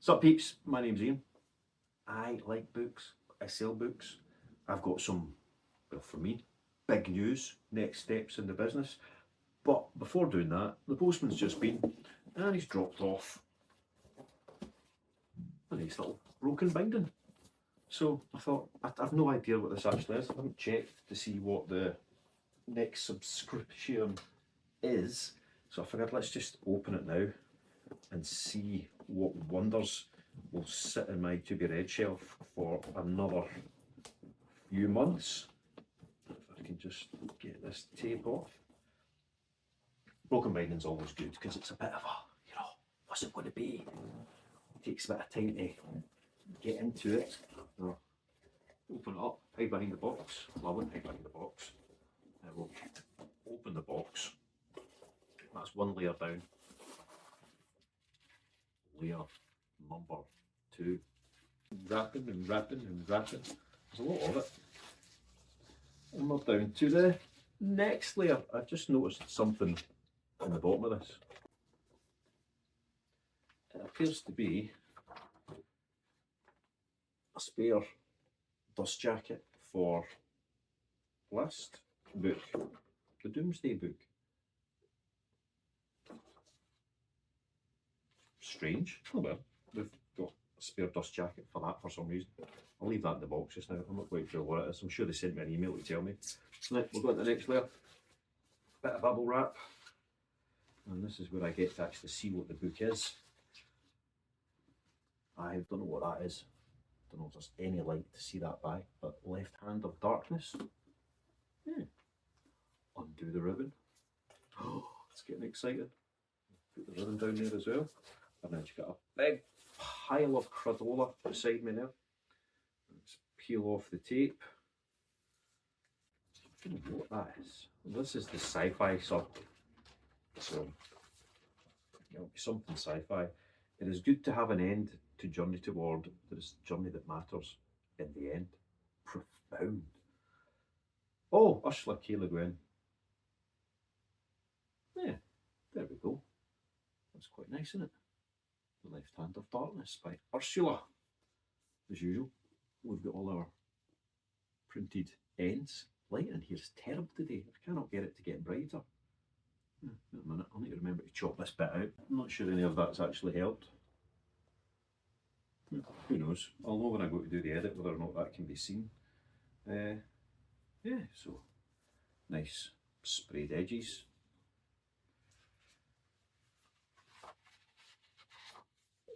Sup peeps, my name's Ian. I like books, I sell books. I've got some, well for me, big news, next steps in the business. But before doing that, the postman's just been and he's dropped off a nice little broken binding. So I thought, I've no idea what this actually is. I haven't checked to see what the next subscription is. So I figured let's just open it now and see what wonders will sit in my to be read shelf for another few months. If I can just get this tape off. Broken binding's always good because it's a bit of a, what's it going to be? It takes a bit of time to get into it. So, open it up, hide behind the box. Well, I wouldn't hide behind the box. I will open the box. That's one layer down. Layer number 2. Wrapping and wrapping and wrapping. There's a lot of it. And we're down to the next layer. I've just noticed something in the bottom of this. It appears to be a spare dust jacket for last book, the Doomsday Book. Strange. Oh well, we've got a spare dust jacket for that for some reason. I'll leave that in the box just now. I'm not quite sure what it is. I'm sure they sent me an email to tell me. Right, we'll go to the next layer. Bit of bubble wrap. And this is where I get to actually see what the book is. I don't know what that is. Don't know if there's any light to see that by, but Left Hand of Darkness. Yeah. Undo the ribbon. Oh, it's getting excited. Put the ribbon down there as well. And then you've got a big pile of cradola beside me now. Let's peel off the tape. I don't know what that is. This is the sci-fi sub. So it'll be something sci-fi. It is good to have an end to journey toward. There is journey that matters in the end. Profound. Oh, Ursula K. Le Guin. Yeah, there we go. That's quite nice, isn't it? The Left Hand of Darkness by Ursula. As usual, we've got all our printed ends. Light in here is terrible today. I cannot get it to get brighter. Wait a minute, I'll need to remember to chop this bit out. I'm not sure any of that's actually helped. Who knows? I'll know when I go to do the edit whether or not that can be seen. Yeah, so nice sprayed edges.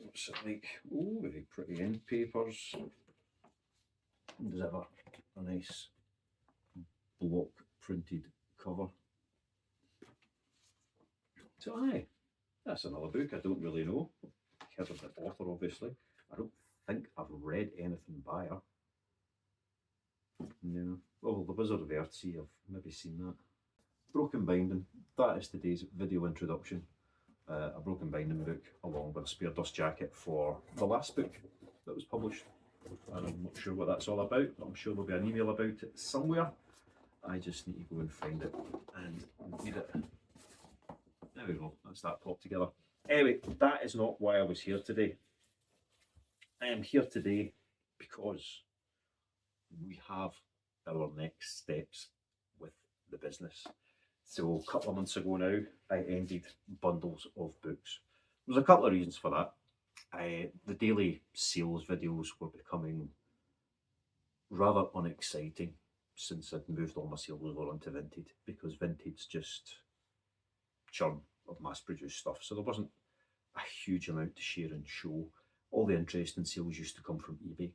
What's it like? Oh, very pretty end papers. And there's ever a nice block printed cover. So aye, that's another book I don't really know. Heard of the author obviously. I don't think I've read anything by her. No. Oh, The Wizard of Earthsea, I've maybe seen that. Broken Binding, that is today's video introduction. A broken binding book along with a spare dust jacket for the last book that was published. And I'm not sure what that's all about, but I'm sure there'll be an email about it somewhere. I just need to go and find it and read it. There we go, that's that popped together. Anyway, that is not why I was here today. I am here today because we have our next steps with the business. So a couple of months ago now, I ended bundles of books. There's a couple of reasons for that. The daily sales videos were becoming rather unexciting since I'd moved all my sales over onto Vinted, because Vinted's just churn of mass-produced stuff. So there wasn't a huge amount to share and show. All the interest in sales used to come from eBay.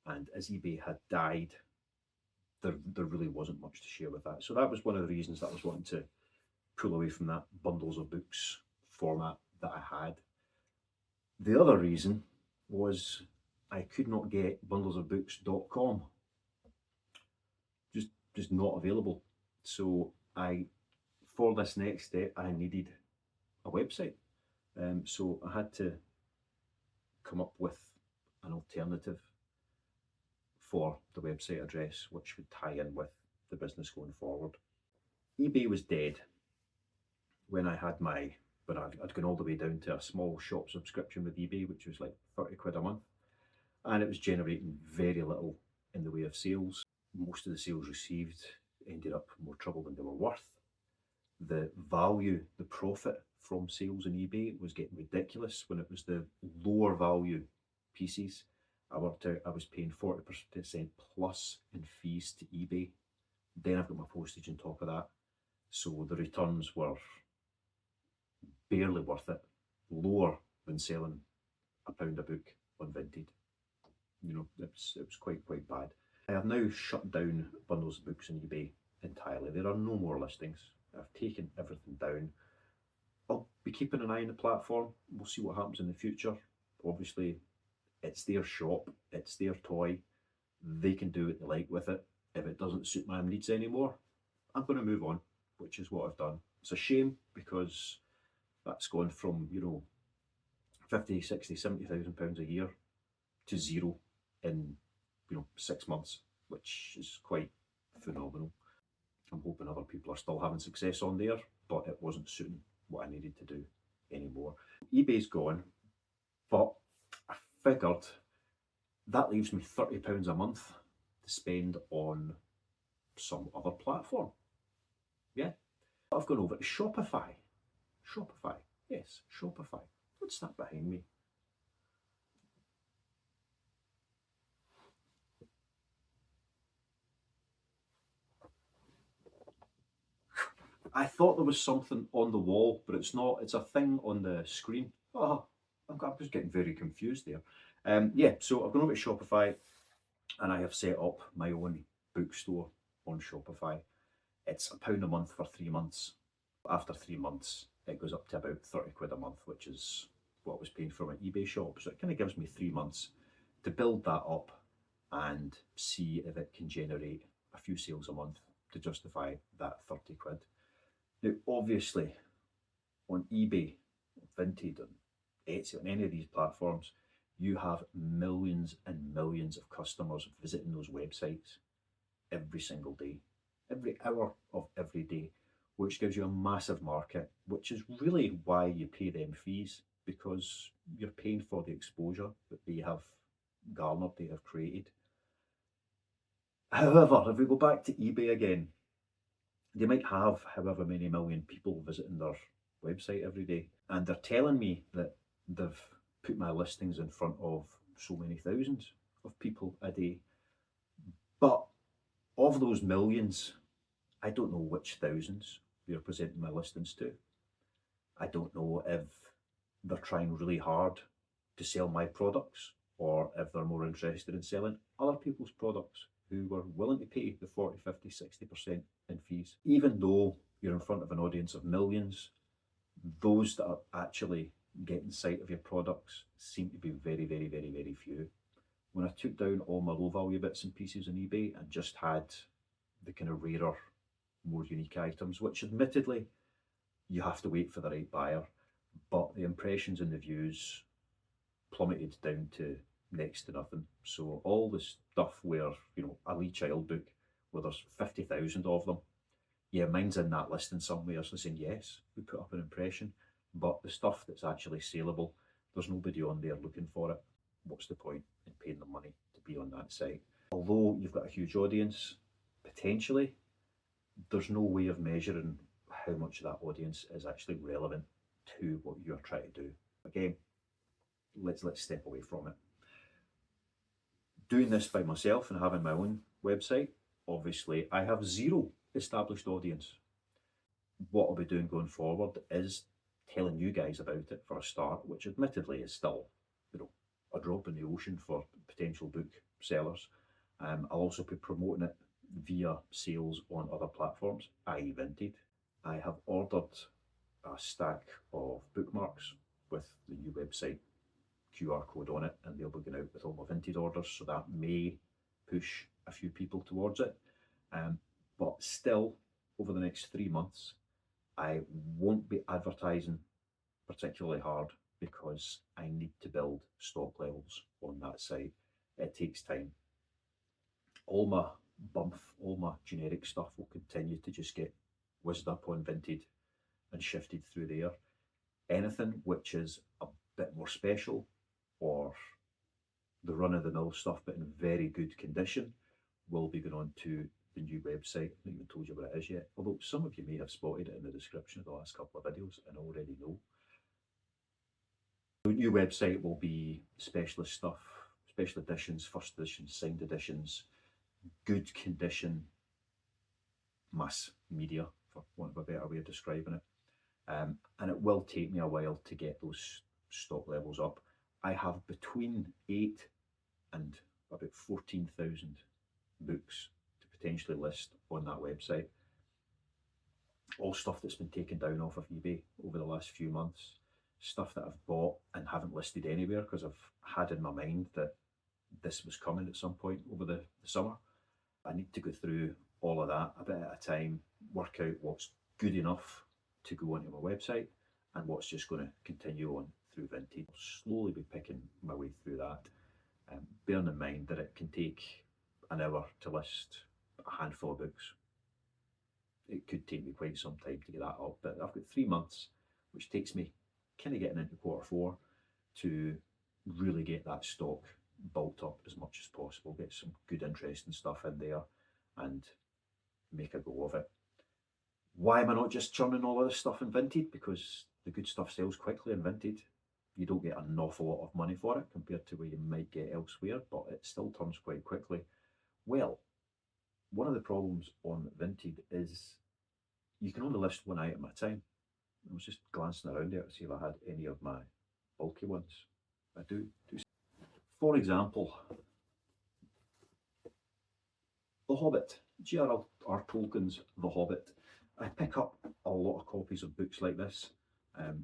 And as eBay had died, there really wasn't much to share with that. So that was one of the reasons that I was wanting to pull away from that bundles of books format that I had. The other reason was I could not get bundlesofbooks.com. Just not available. So for this next step, I needed a website. So I had to come up with an alternative for the website address, which would tie in with the business going forward. eBay was dead when I had my but I'd gone all the way down to a small shop subscription with eBay, which was like 30 quid a month. And it was generating very little in the way of sales. Most of the sales received ended up more trouble than they were worth. The value, the profit from sales on eBay was getting ridiculous. When it was the lower value pieces, I worked out I was paying 40% plus in fees to eBay. Then I've got my postage on top of that. So the returns were barely worth it, lower than selling £1 a book on Vinted. You know, it was quite bad. I have now shut down bundles of books on eBay entirely. There are no more listings. I've taken everything down. I'll be keeping an eye on the platform. We'll see what happens in the future. Obviously, it's their shop, it's their toy. They can do what they like with it. If it doesn't suit my needs anymore, I'm going to move on, which is what I've done. It's a shame because that's gone from, you know, 50, 60, 70,000 pounds a year to zero in, you know, 6 months, which is quite phenomenal. I'm hoping other people are still having success on there, but it wasn't suiting what I needed to do anymore. eBay's gone, but I figured that leaves me £30 a month to spend on some other platform. Yeah, I've gone over to Shopify. Shopify, yes, Shopify. What's that behind me? I thought there was something on the wall, but it's not. It's a thing on the screen. Oh, I'm just getting very confused there. Yeah, so I've gone over to Shopify and I have set up my own bookstore on Shopify. It's £1 a month for 3 months. After 3 months, it goes up to about 30 quid a month, which is what I was paying for my eBay shop. So it kind of gives me 3 months to build that up and see if it can generate a few sales a month to justify that 30 quid. Now, obviously, on eBay, Vinted, and Etsy, on any of these platforms, you have millions and millions of customers visiting those websites every single day, every hour of every day, which gives you a massive market, which is really why you pay them fees, because you're paying for the exposure that they have garnered, they have created. However, if we go back to eBay again, they might have however many million people visiting their website every day, and they're telling me that they've put my listings in front of so many thousands of people a day. But of those millions, I don't know which thousands they're presenting my listings to. I don't know if they're trying really hard to sell my products or if they're more interested in selling other people's products who were willing to pay the 40, 50, 60% in fees. Even though you're in front of an audience of millions, those that are actually getting sight of your products seem to be very, very, very, very few. When I took down all my low value bits and pieces on eBay and just had the kind of rarer, more unique items, which admittedly you have to wait for the right buyer, but the impressions and the views plummeted down to next to nothing. So all the stuff where, you know, a Lee Child book where there's 50,000 of them, yeah, mine's in that listing somewhere, so saying yes, we put up an impression, but the stuff that's actually saleable, there's nobody on there looking for it. What's the point in paying the money to be on that site? Although you've got a huge audience, potentially, there's no way of measuring how much of that audience is actually relevant to what you're trying to do. Again, let's step away from it. Doing this by myself and having my own website, obviously I have zero established audience. What I'll be doing going forward is telling you guys about it for a start, which admittedly is still, you know, a drop in the ocean for potential book sellers. I'll also be promoting it via sales on other platforms, i.e. Vinted. I have ordered a stack of bookmarks with the new website QR code on it, and they'll be going out with all my Vinted orders, so that may push a few people towards it. But still, over the next 3 months, I won't be advertising particularly hard because I need to build stock levels on that site. It takes time. All my bump, all my generic stuff will continue to just get whizzed up on Vinted and shifted through there. Anything which is a bit more special or the run-of-the-mill stuff but in very good condition will be going on to the new website. I haven't even told you what it is yet, although some of you may have spotted it in the description of the last couple of videos and already know. The new website will be specialist stuff, special editions, first editions, signed editions, good condition mass media, for want of a better way of describing it. And it will take me a while to get those stock levels up. I have between 8 and about 14,000 books to potentially list on that website. All stuff that's been taken down off of eBay over the last few months, stuff that I've bought and haven't listed anywhere because I've had in my mind that this was coming at some point over the summer. I need to go through all of that a bit at a time, work out what's good enough to go onto my website and what's just going to continue on through Vinted. I'll slowly be picking my way through that, bearing in mind that it can take an hour to list a handful of books. It could take me quite some time to get that up, but I've got 3 months, which takes me kind of getting into Q4 to really get that stock bulked up as much as possible, get some good interesting stuff in there and make a go of it. Why am I not just churning all of this stuff in Vinted? Because the good stuff sells quickly in Vinted. You don't get an awful lot of money for it compared to where you might get elsewhere, but it still turns quite quickly. Well, one of the problems on Vinted is you can only list one item at a time. I was just glancing around there to see if I had any of my bulky ones. I do. For example, The Hobbit, J.R.R. Tolkien's The Hobbit. I pick up a lot of copies of books like this.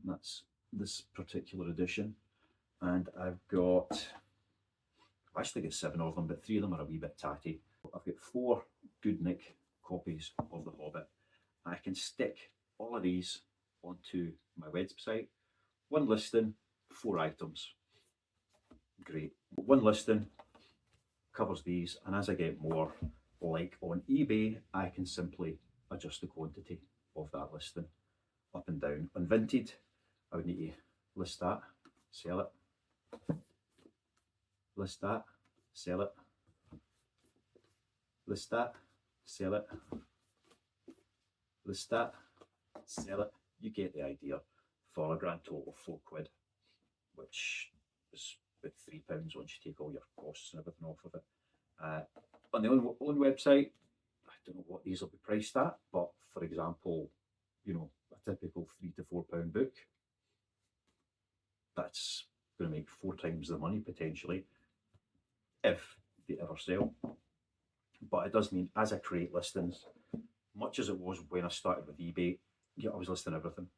That's this particular edition. And I've actually got 7 of them, but 3 of them are a wee bit tatty. I've got 4 good nick copies of The Hobbit. I can stick all of these onto my website. One listing, 4 items. Great. One listing covers these, and as I get more, like on eBay, I can simply adjust the quantity of that listing up and down. On Vinted, I would need to list that, sell it, list that, sell it, list that, sell it, list that, sell it. You get the idea. For a grand total of £4, which is about £3 once you take all your costs and everything off of it. On the own website, I don't know what these will be priced at, but for example, you know, a typical £3 to £4 book, that's going to make 4 times the money potentially if they ever sell. But it does mean as I create listings, much as it was when I started with eBay, yeah, I was listing everything.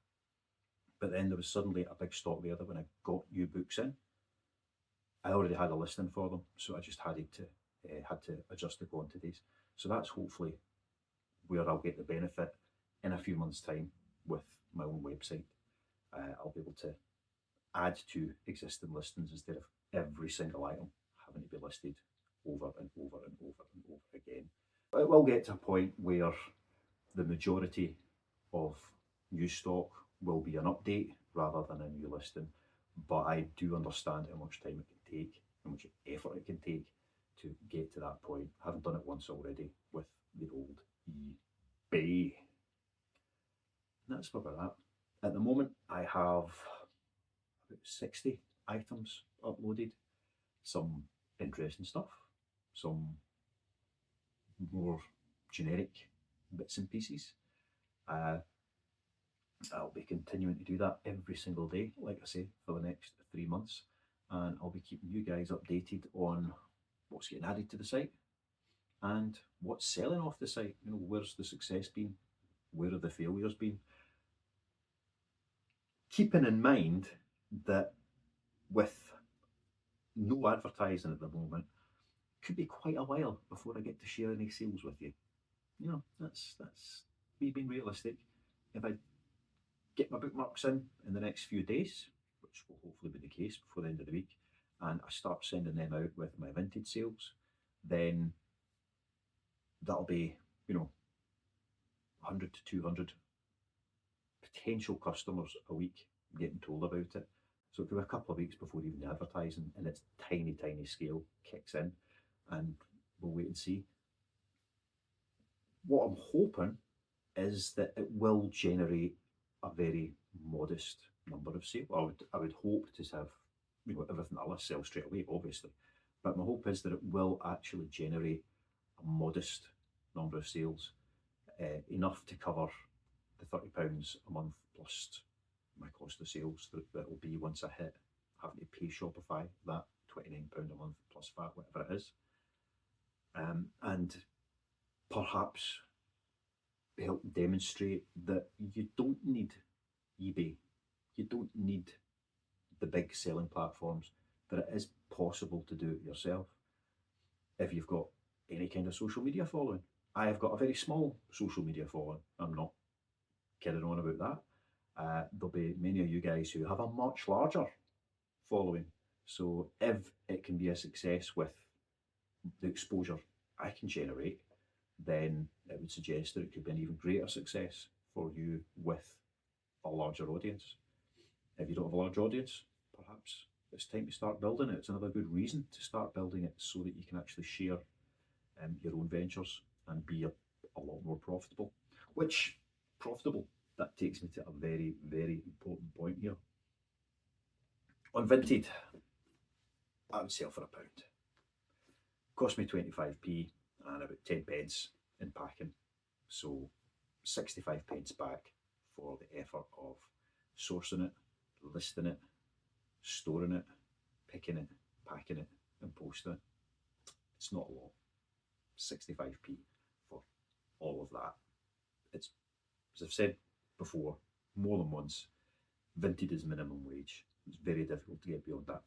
But then there was suddenly a big stock there that when I got new books in, I already had a listing for them, so I just had to adjust the quantities. So that's hopefully where I'll get the benefit in a few months' time with my own website. I'll be able to add to existing listings instead of every single item having to be listed over and over and over and over again. It will get to a point where the majority of new stock will be an update rather than a new listing, but I do understand how much time it can take, how much effort it can take to get to that point. I haven't done it once already with the old eBay. And that's where we're at. At the moment, I have about 60 items uploaded, some interesting stuff, some more generic bits and pieces. I'll be continuing to do that every single day, like I say, for the next 3 months, and I'll be keeping you guys updated on what's getting added to the site and what's selling off the site. You know, where's the success been? Where have the failures been? Keeping in mind that with no advertising at the moment, it could be quite a while before I get to share any sales with you. You know, that's me being realistic. If I get my bookmarks in the next few days, which will hopefully be the case before the end of the week, and I start sending them out with my Vinted sales, then that'll be, you know, 100 to 200 potential customers a week getting told about it. So it could be a couple of weeks before even the advertising and its tiny, tiny scale kicks in, and we'll wait and see. What I'm hoping is that it will generate a very modest number of sales. I would hope to have, everything I list sell straight away, obviously, but my hope is that it will actually generate a modest number of sales, enough to cover the £30 a month plus my cost of sales that will be once I hit having to pay Shopify that £29 a month plus VAT, whatever it is, and perhaps help demonstrate that you don't need eBay, you don't need the big selling platforms, that it is possible to do it yourself if you've got any kind of social media following. I have got a very small social media following. I'm not kidding on about that. There'll be many of you guys who have a much larger following. So if it can be a success with the exposure I can generate, then it would suggest that it could be an even greater success for you with a larger audience. If you don't have a large audience, perhaps it's time to start building it. It's another good reason to start building it, so that you can actually share your own ventures and be a lot more profitable. Which, profitable, that takes me to a very, very important point here. On Vinted, I would sell for £1. Cost me 25p and about 10 pence in packing. So 65 pence back for the effort of sourcing it, listing it, storing it, picking it, packing it, and posting it. It's not a lot. 65p for all of that. It's, as I've said before, more than once, Vinted is minimum wage. It's very difficult to get beyond that.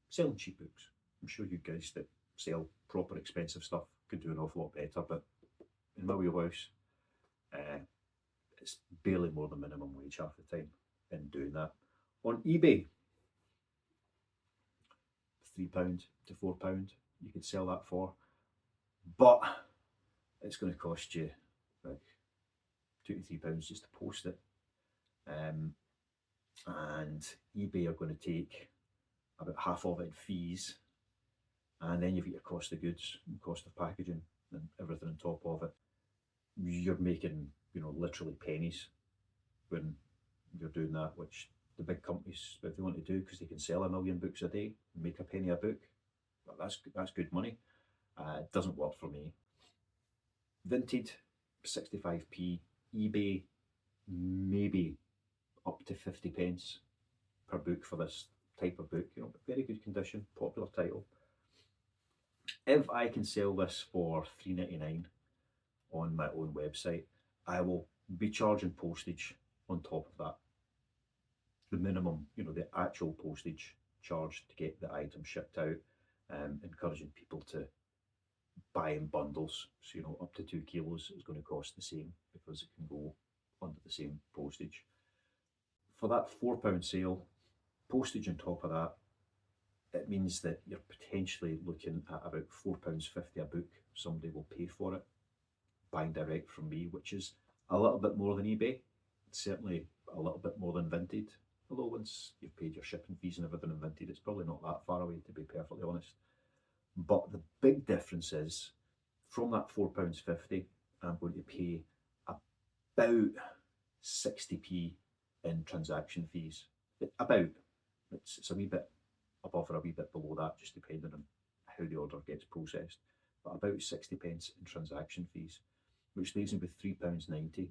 Selling cheap books. I'm sure you guys that sell proper expensive stuff could do an awful lot better, but in my wheelhouse, it's barely more than minimum wage half the time in doing that. On eBay, £3 to £4 you could sell that for, but it's going to cost you like £2 to £3 just to post it, and eBay are going to take about half of it in fees, and then you've got your cost of goods and cost of packaging and everything on top of it. You're making, literally pennies when you're doing that, which the big companies, if they want to do, because they can sell 1 million books a day and make a penny a book, well, that's good money. It doesn't work for me. Vinted, 65p. eBay, maybe up to 50 pence per book for this type of book. Very good condition, popular title. If I can sell this for £3.99 on my own website, I will be charging postage on top of that. The minimum, the actual postage charge to get the item shipped out, encouraging people to buy in bundles. So, up to 2 kilos is going to cost the same, because it can go under the same postage. For that £4 sale, postage on top of that, it means that you're potentially looking at about £4.50 a book somebody will pay for it, buying direct from me, which is a little bit more than eBay. It's certainly a little bit more than Vinted. Although once you've paid your shipping fees and everything in Vinted, it's probably not that far away, to be perfectly honest. But the big difference is, from that £4.50, I'm going to pay about 60p in transaction fees. It's a wee bit above or a wee bit below that, just depending on how the order gets processed. But about 60 pence in transaction fees, which leaves me with £3.90 to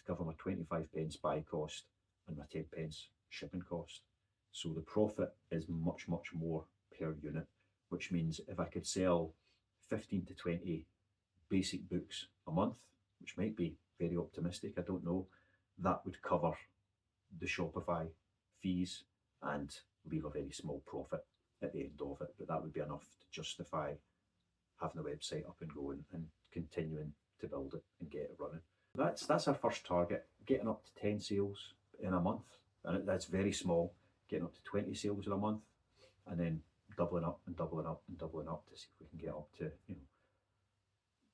cover my 25 pence buy cost and my 10 pence shipping cost. So the profit is much, much more per unit, which means if I could sell 15 to 20 basic books a month, which might be very optimistic, I don't know, that would cover the Shopify fees and leave a very small profit at the end of it. But that would be enough to justify having the website up and going and continuing to build it and get it running. That's our first target, getting up to 10 sales in a month, and that's very small. Getting up to 20 sales in a month, and then doubling up and doubling up and doubling up to see if we can get up to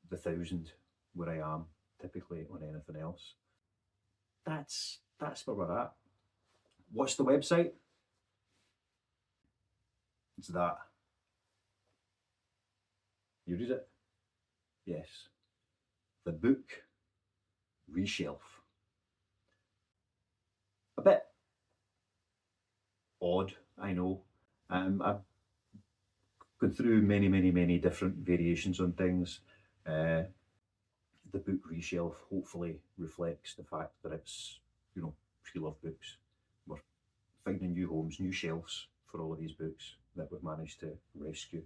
the 1,000 where I am typically on anything else. That's where we're at. What's the website? It's that. You read it? Yes. The Book Reshelf. A bit odd, I know. I've gone through many different variations on things. The Book Reshelf hopefully reflects the fact that it's, you know, we love books. We're finding new homes, new shelves for all of these books that we've managed to rescue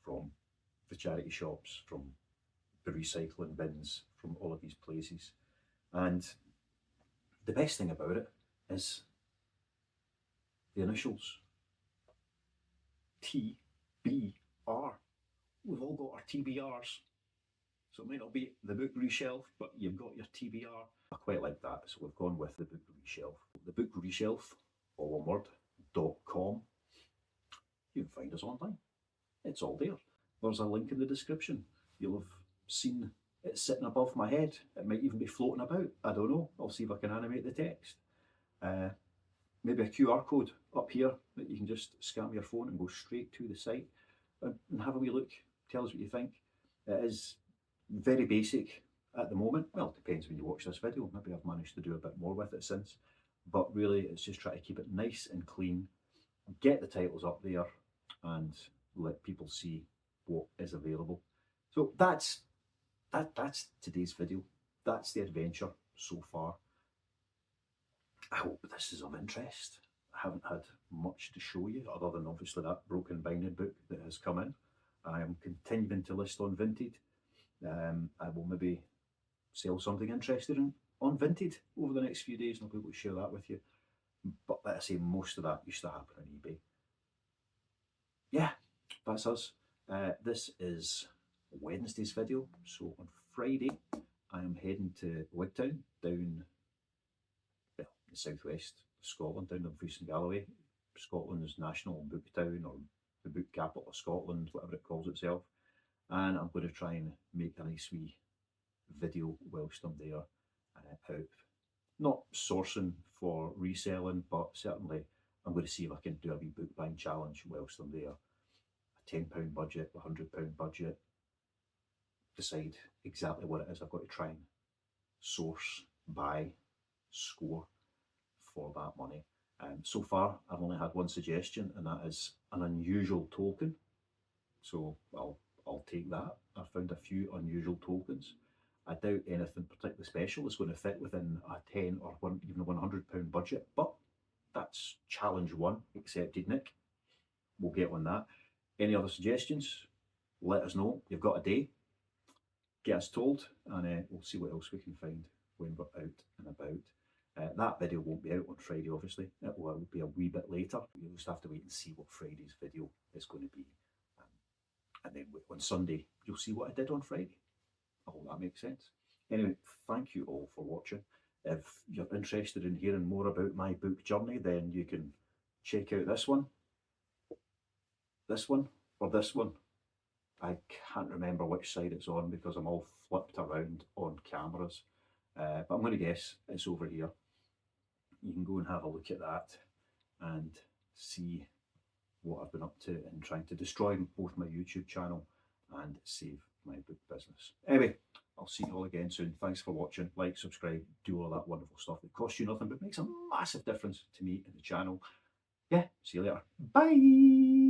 from the charity shops, from the recycling bins, from all of these places. And the best thing about it is the initials. TBR. We've all got our TBRs. So it might not be the Book Reshelf, but you've got your TBR. I quite like that, so we've gone with the Book Reshelf. The Book Reshelf, all one word, .com. You can find us online. It's all there. There's a link in the description. You'll have seen it sitting above my head. It might even be floating about. I don't know. I'll see if I can animate the text. Maybe a QR code up here that you can just scan with your phone and go straight to the site and have a wee look. Tell us what you think. It is very basic at the moment. Well, it depends when you watch this video. Maybe I've managed to do a bit more with it since. But really, it's just trying to keep it nice and clean, get the titles up there, and let people see what is available. So that's today's video. That's the adventure so far. I hope this is of interest. I haven't had much to show you other than obviously that broken binding book that has come in. I am continuing to list on Vinted. I will maybe sell something interesting on Vinted over the next few days and I'll be able to share that with you. But like I say, most of that used to happen on eBay. Yeah, that's us. This is Wednesday's video. So on Friday, I am heading to Wigtown down the southwest of Scotland, down Dumfries and Galloway. Scotland's national book town, or the book capital of Scotland, whatever it calls itself. And I'm going to try and make a nice wee video whilst I'm there, out not sourcing for reselling, but certainly I'm going to see if I can do a wee book buying challenge whilst I'm there. A £10 budget, a £100 budget, decide exactly what it is I've got to try and source, buy, score for that money. So far I've only had one suggestion, and that is an unusual token. So I'll take that. I've found a few unusual tokens. I doubt anything particularly special is going to fit within a 10 or even a £100 budget, but that's challenge one accepted, Nick. We'll get on that. Any other suggestions? Let us know. You've got a day. Get us told, and we'll see what else we can find when we're out and about. That video won't be out on Friday, obviously. It will be a wee bit later. You'll just have to wait and see what Friday's video is going to be. And then on Sunday, you'll see what I did on Friday. I hope that makes sense. Anyway, thank you all for watching. If you're interested in hearing more about my book journey, then you can check out this one, or this one. I can't remember which side it's on because I'm all flipped around on cameras. But I'm going to guess it's over here. You can go and have a look at that and see what I've been up to in trying to destroy both my YouTube channel and save my book business. Anyway, I'll see you all again soon. Thanks for watching. Like, subscribe, do all that wonderful stuff that costs you nothing but makes a massive difference to me and the channel. Yeah, see you later. Bye!